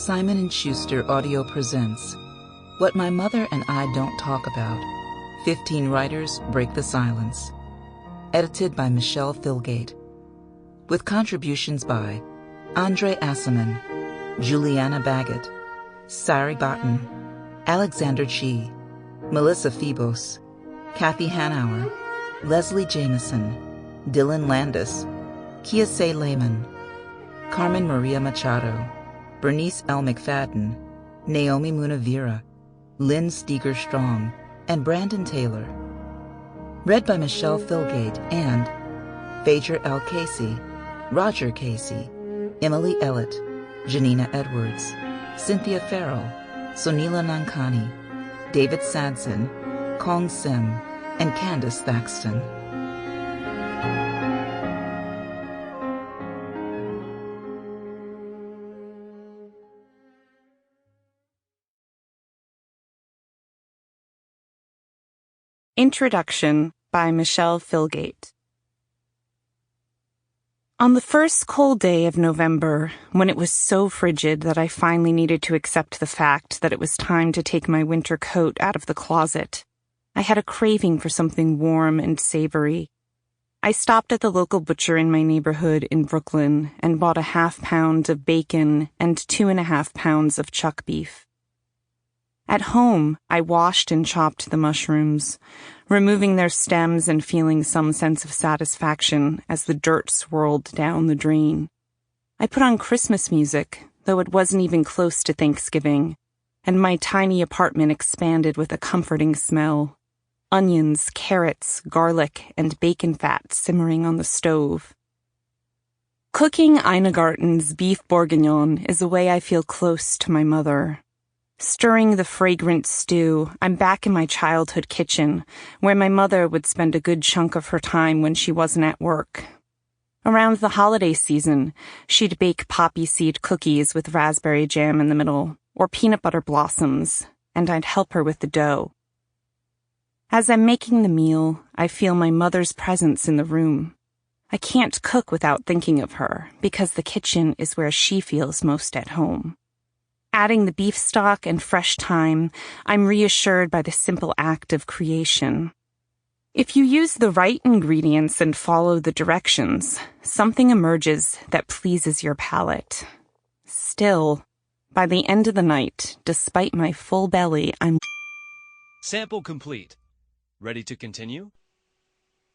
Simon & Schuster Audio presents What My Mother and I Don't Talk About. 15 Writers Break the Silence. Edited by Michele Filgate. With contributions by André Aciman, Julianna Baggott, Sari Barton, Alexander Chi, Melissa Febos, Cathi Hanauer, Leslie Jamison, Dylan Landis, Kiese Lehman, Carmen Maria Machado, Bernice L. McFadden, Naomi Munavira, Lynn Steger-Strong, and Brandon Taylor. Read by Michele Filgate and Fajer Al-Kaisi, Roger Casey, Emily Ellet, Janina Edwards, Cynthia Farrell, Soneela Nankani, David Sadzin, Keong Sim, and Candace Thaxton. Introduction by Michele Filgate. On the first cold day of November, when it was so frigid that I finally needed to accept the fact that it was time to take my winter coat out of the closet, I had a craving for something warm and savory. I stopped at the local butcher in my neighborhood in Brooklyn and bought a 1/2 pound of bacon and 2.5 pounds of chuck beef. At home, I washed and chopped the mushrooms, removing their stems and feeling some sense of satisfaction as the dirt swirled down the drain. I put on Christmas music, though it wasn't even close to Thanksgiving, and my tiny apartment expanded with a comforting smell. Onions, carrots, garlic, and bacon fat simmering on the stove. Cooking Ina Garten's beef bourguignon is a way I feel close to my mother. Stirring the fragrant stew, I'm back in my childhood kitchen, where my mother would spend a good chunk of her time when she wasn't at work. Around the holiday season, she'd bake poppy seed cookies with raspberry jam in the middle, or peanut butter blossoms, and I'd help her with the dough. As I'm making the meal, I feel my mother's presence in the room. I can't cook without thinking of her, because the kitchen is where she feels most at home. Adding the beef stock and fresh thyme, I'm reassured by the simple act of creation. If you use the right ingredients and follow the directions, something emerges that pleases your palate. Still, by the end of the night, despite my full belly, I'm... Sample complete. Ready to continue?